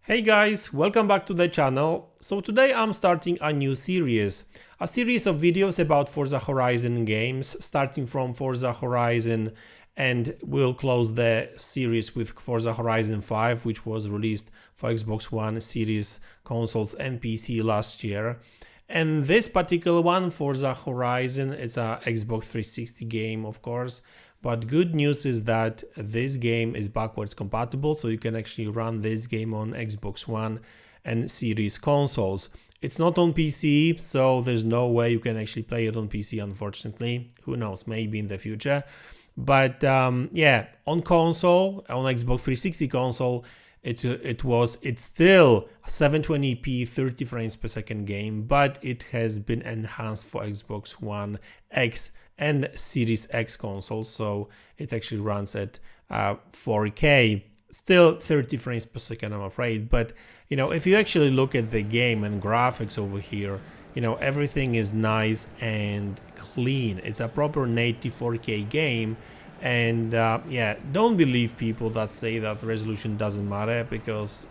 Hey guys, welcome back to the channel. So today I'm starting a new series. A series of videos about Forza Horizon games, starting from Forza Horizon, and we'll close the series with Forza Horizon 5, which was released for Xbox One, Series, consoles and PC last year. And this particular one, Forza Horizon, is a Xbox 360 game, of course. But good news is that this game is backwards compatible, so you can actually run this game on Xbox One and Series consoles. It's not on PC, so there's no way you can actually play it on PC, unfortunately. Who knows, maybe in the future. But yeah, on console, on Xbox 360 console, it's still a 720p 30 frames per second game, but it has been enhanced for Xbox One X and Series X consoles, so it actually runs at 4K, still 30 frames per second, I'm afraid. But if you actually look at the game and graphics over here, everything is nice and clean. It's a proper native 4K game. And yeah, don't believe people that say that resolution doesn't matter, because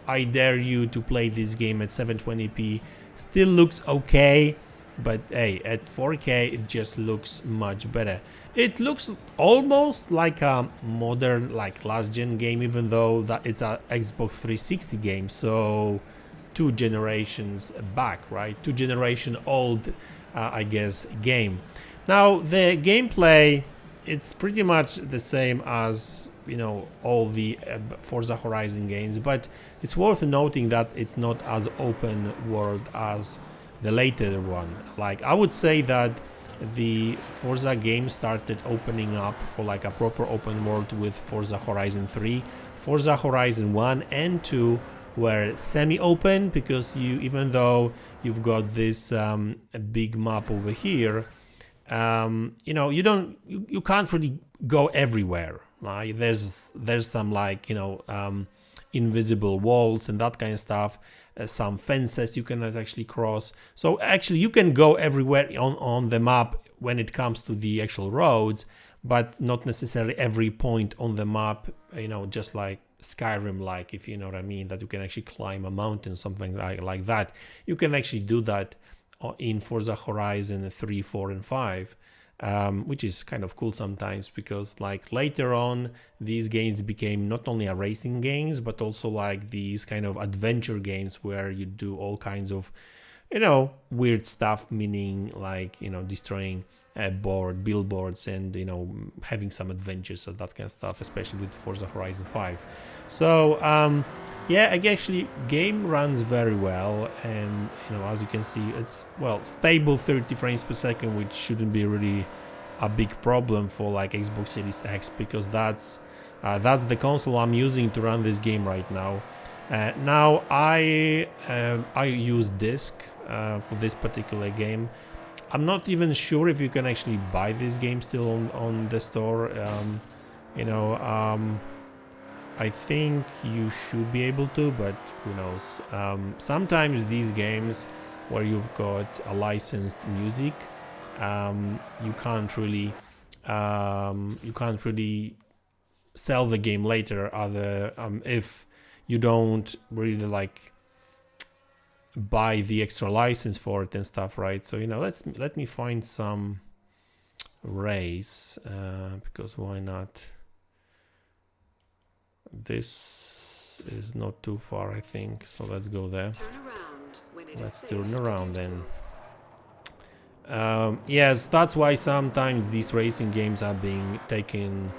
I dare you to play this game at 720p. Still looks okay, but hey, at 4K it just looks much better. It looks almost like a modern, like last gen game, even though that it's a Xbox 360 game, so 2 generations back, right? 2 generation old, I guess, game. Now the gameplay, it's pretty much the same as all the Forza Horizon games, but it's worth noting that it's not as open world as the later one. Like, I would say that the Forza game started opening up for like a proper open world with Forza Horizon 3. Forza Horizon 1 and 2 were semi-open, because even though you've got this big map over here, you can't really go everywhere. Right? There's some like invisible walls and that kind of stuff, some fences you cannot actually cross. So actually you can go everywhere on the map when it comes to the actual roads, but not necessarily every point on the map, just like Skyrim, like, if you know what I mean, that you can actually climb a mountain, something like that. You can actually do that in Forza Horizon 3, 4 and 5, which is kind of cool sometimes, because like later on these games became not only a racing games, but also like these kind of adventure games where you do all kinds of weird stuff, meaning like destroying billboards and having some adventures and that kind of stuff, especially with Forza Horizon 5. So yeah, actually game runs very well, and as you can see, it's stable 30 frames per second, which shouldn't be really a big problem for like Xbox Series X, because that's the console I'm using to run this game right now. Now I use disc for this particular game. I'm not even sure if you can actually buy this game still on the store. I think you should be able to, but who knows. Sometimes these games where you've got a licensed music, you can't really sell the game later, if you don't really like buy the extra license for it and stuff, right? So let me find some race, because why not? This is not too far, I think, so let's go there. Let's turn around then. Yes, that's why sometimes these racing games are being taken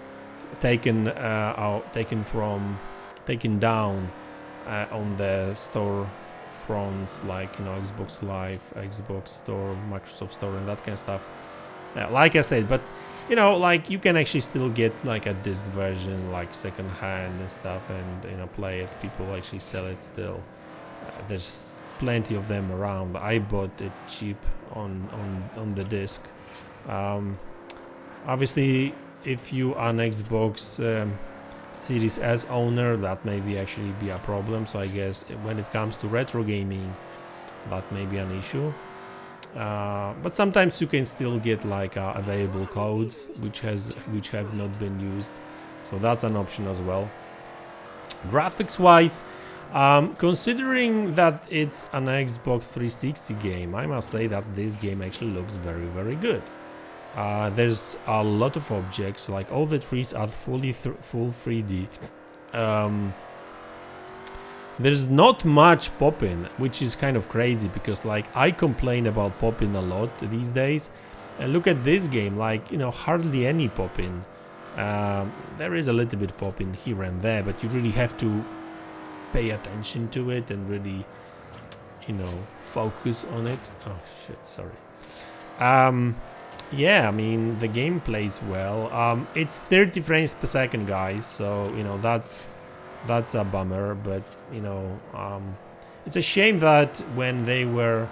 down on the store fronts, like Xbox Live, Xbox Store, Microsoft Store, and that kind of stuff. Like I said, but like you can actually still get like a disc version, like second hand and stuff, and play it. People actually sell it still. There's plenty of them around. I bought it cheap on the disc. Obviously, if you are an Xbox Series S owner, that may actually be a problem. So I guess when it comes to retro gaming, that may be an issue. But sometimes you can still get like available codes which have not been used, so that's an option as well. Graphics wise, Considering that it's an Xbox 360 game, I must say that this game actually looks very, very good. There's a lot of objects, like all the trees are full 3D. There's not much popping, which is kind of crazy because like I complain about popping a lot these days, and look at this game, like, you know, hardly any popping. There is a little bit popping here and there, but you really have to pay attention to it and really, you know, focus on it. Oh shit, sorry. Yeah, I mean, the game plays well. It's 30 frames per second, guys, so, you know, that's a bummer, but, you know, it's a shame that when they were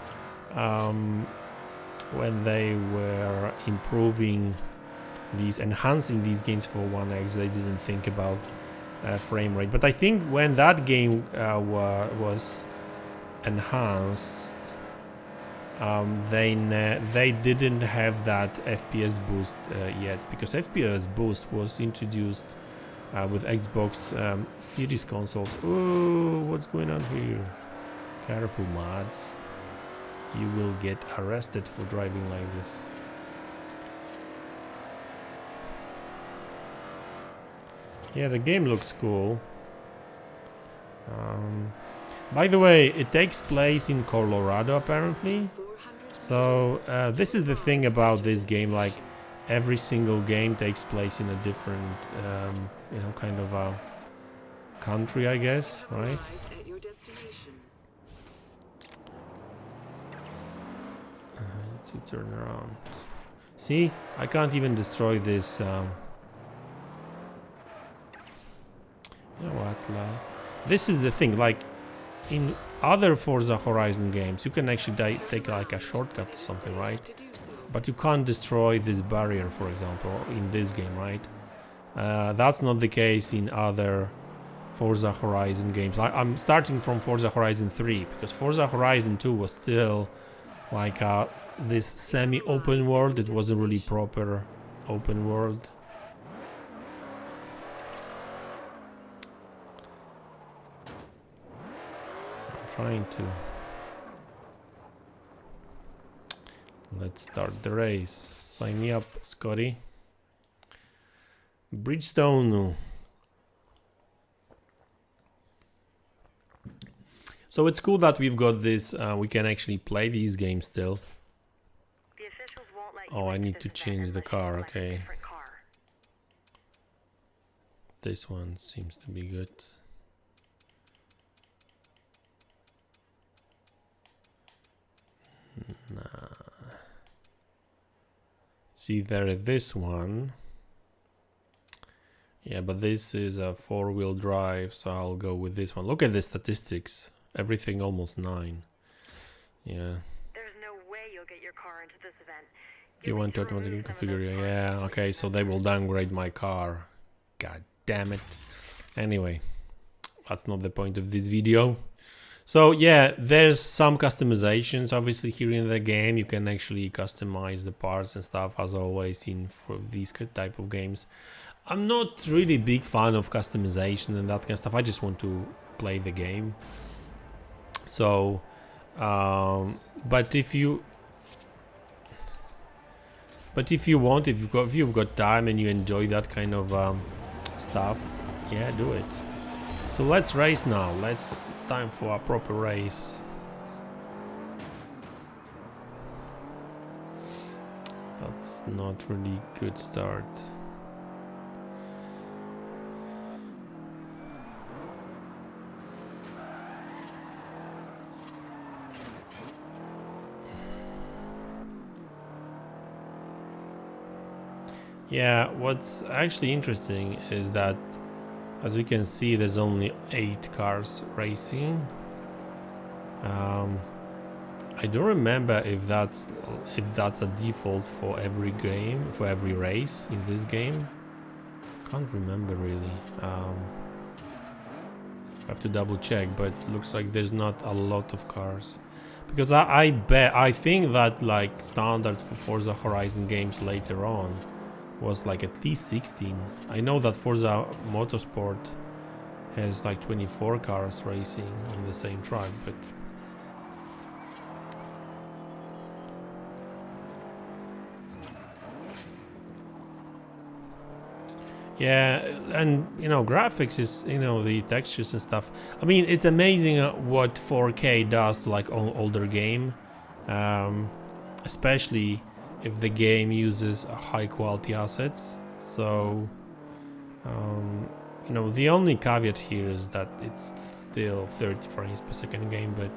improving these, enhancing these games for One X, they didn't think about frame rate. But I think when that game was enhanced, they didn't have that FPS boost yet, because FPS boost was introduced with Xbox Series consoles. Oh, what's going on here? Careful, mods. You will get arrested for driving like this. Yeah, the game looks cool. By the way, it takes place in Colorado apparently. So this is the thing about this game, like every single game takes place in a different, you know, kind of a country, I guess, right? To turn around. See, I can't even destroy this. You know what? This is the thing. Like in other Forza Horizon games, you can actually take like a shortcut to something, right? But you can't destroy this barrier, for example, in this game, right? That's not the case in other Forza Horizon games. I'm starting from Forza Horizon 3, because Forza Horizon 2 was still like this semi-open world. It wasn't really proper open world. I'm trying to... Let's start the race. Sign me up, Scotty. Bridgestone. So it's cool that we've got this. We can actually play these games still. Oh, I need to change the car. Okay. This one seems to be good. Nah. See there, this one. Yeah, but this is a 4-wheel drive, so I'll go with this one. Look at the statistics. Everything almost 9. Yeah. There's no way you'll get your car into this event. Do you want to automatically configure? Yeah, okay, so they will downgrade my car. God damn it. Anyway, that's not the point of this video. So yeah, there's some customizations obviously here in the game. You can actually customize the parts and stuff, as always in for these type of games. I'm not really big fan of customization and that kind of stuff. I just want to play the game. So, but if you want, if you've got time and you enjoy that kind of stuff, yeah, do it. So let's race now. It's time for a proper race. That's not really good start. Yeah, what's actually interesting is that, as we can see, there's only 8 cars racing. I don't remember if that's a default for every game, for every race in this game. Can't remember really. Have to double check, but looks like there's not a lot of cars. Because I think that like standard for Forza Horizon games later on was like at least 16. I know that Forza Motorsport has like 24 cars racing on the same track, but yeah, and you know, graphics is, you know, the textures and stuff. I mean, it's amazing what 4K does to like older game, especially if the game uses high quality assets. So, you know, the only caveat here is that it's still 30 frames per second game, but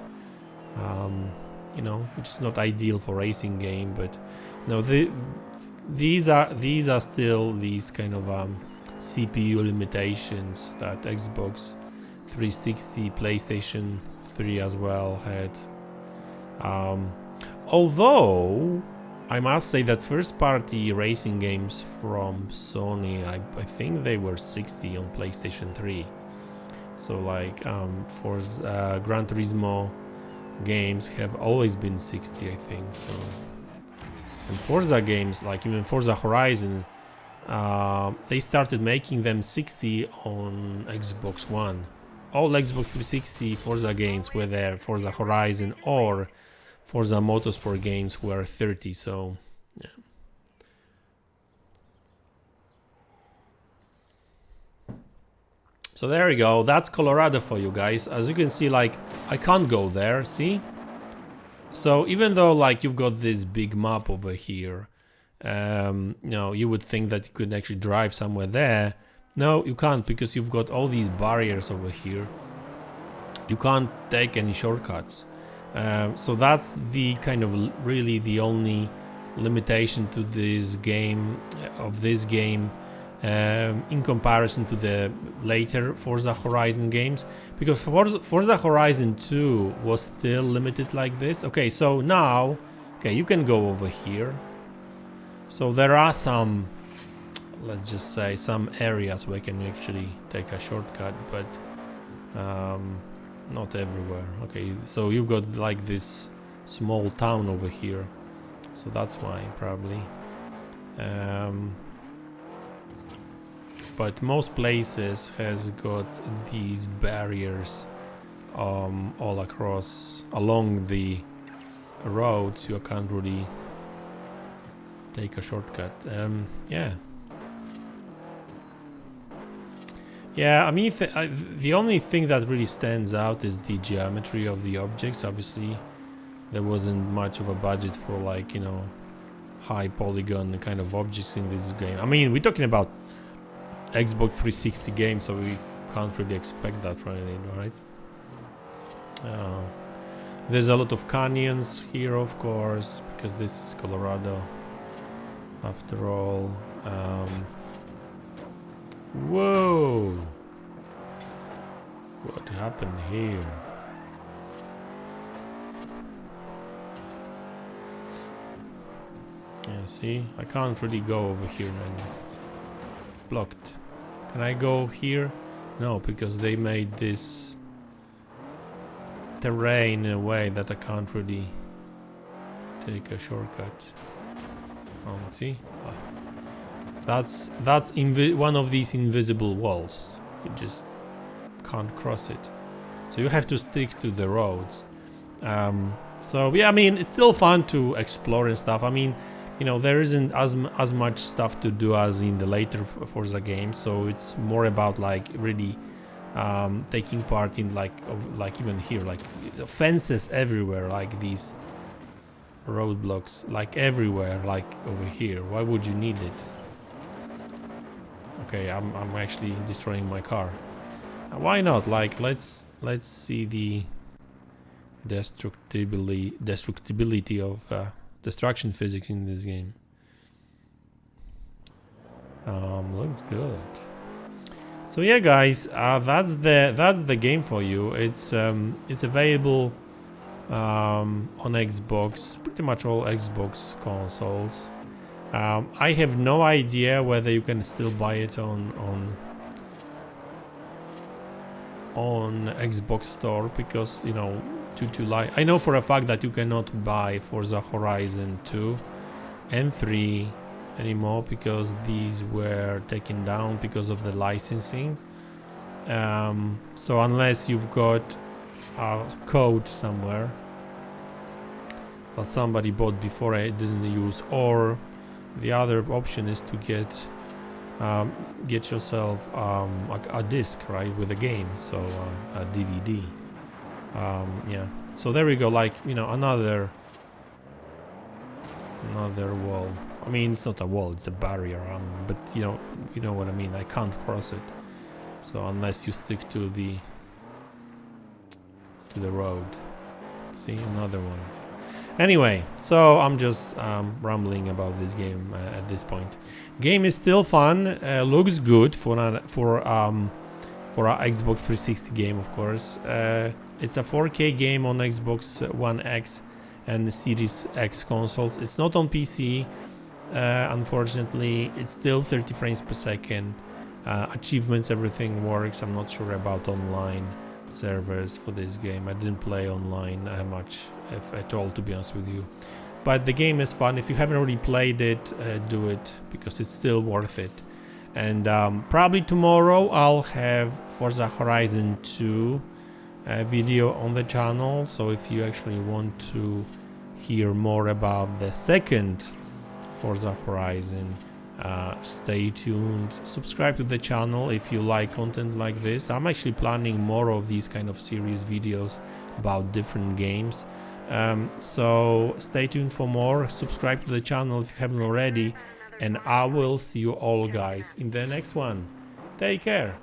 you know, which is not ideal for racing game. But you know, these are still these kind of CPU limitations that Xbox 360, PlayStation 3 as well had. Although I must say that first-party racing games from Sony, I think they were 60 on PlayStation 3. So like Forza, Gran Turismo games have always been 60, I think. So, and Forza games, like even Forza Horizon, they started making them 60 on Xbox One. All Xbox 360 Forza games, whether Forza Horizon or Forza Motorsport games, were 30. So, yeah. So there we go. That's Colorado for you guys. As you can see, like I can't go there. See? So even though like you've got this big map over here, you know, you would think that you could actually drive somewhere there. No, you can't, because you've got all these barriers over here. You can't take any shortcuts. So that's the kind of really the only limitation to this game, in comparison to the later Forza Horizon games, because Forza Horizon 2 was still limited like this. Okay, so now, okay, you can go over here. So there are some, let's just say, some areas where you can actually take a shortcut, but not everywhere. Okay, so you've got like this small town over here, so that's why probably. But most places has got these barriers all across along the roads. You can't really take a shortcut. Yeah, I mean, the only thing that really stands out is the geometry of the objects. Obviously, there wasn't much of a budget for, like, you know, high polygon kind of objects in this game. I mean, we're talking about Xbox 360 game, so we can't really expect that really, right? There's a lot of canyons here, of course, because this is Colorado after all. Whoa! What happened here? Yeah, see? I can't really go over here and it's blocked. Can I go here? No, because they made this terrain in a way that I can't really take a shortcut. Oh, see? Oh. That's one of these invisible walls. You just can't cross it. So you have to stick to the roads. So yeah, I mean, it's still fun to explore and stuff. I mean, you know, there isn't as much stuff to do as in the later Forza games. So it's more about like really taking part in like even here, like fences everywhere, like these roadblocks, like everywhere, like over here. Why would you need it? Okay, I'm actually destroying my car. Why not? Like, let's see the destructibility of destruction physics in this game. Looks good. So yeah, guys, that's the game for you. It's available on Xbox, pretty much all Xbox consoles. I have no idea whether you can still buy it on Xbox Store, because, you know, I know for a fact that you cannot buy Forza Horizon 2 and 3 anymore, because these were taken down because of the licensing. So unless you've got a code somewhere that somebody bought before I didn't use, or the other option is to get yourself a disc, right, with a game, so a DVD. Yeah, so there we go, like, you know, another wall. I mean, it's not a wall, it's a barrier, but you know what I mean. I can't cross it, so unless you stick to the road. See, another one. Anyway, so I'm just rambling about this game at this point. Game is still fun, looks good for a Xbox 360 game, of course. It's a 4K game on Xbox One X and the Series X consoles. It's not on PC, unfortunately. It's still 30 frames per second. Achievements, everything works. I'm not sure about online servers for this game. I didn't play online much, if at all, to be honest with you. But the game is fun. If you haven't already played it, do it, because it's still worth it. And probably tomorrow I'll have Forza Horizon 2 video on the channel. So if you actually want to hear more about the second Forza Horizon, stay tuned. Subscribe to the channel if you like content like this. I'm actually planning more of these kind of series videos about different games. So stay tuned for more. Subscribe to the channel if you haven't already, and I will see you all guys in the next one. Take care.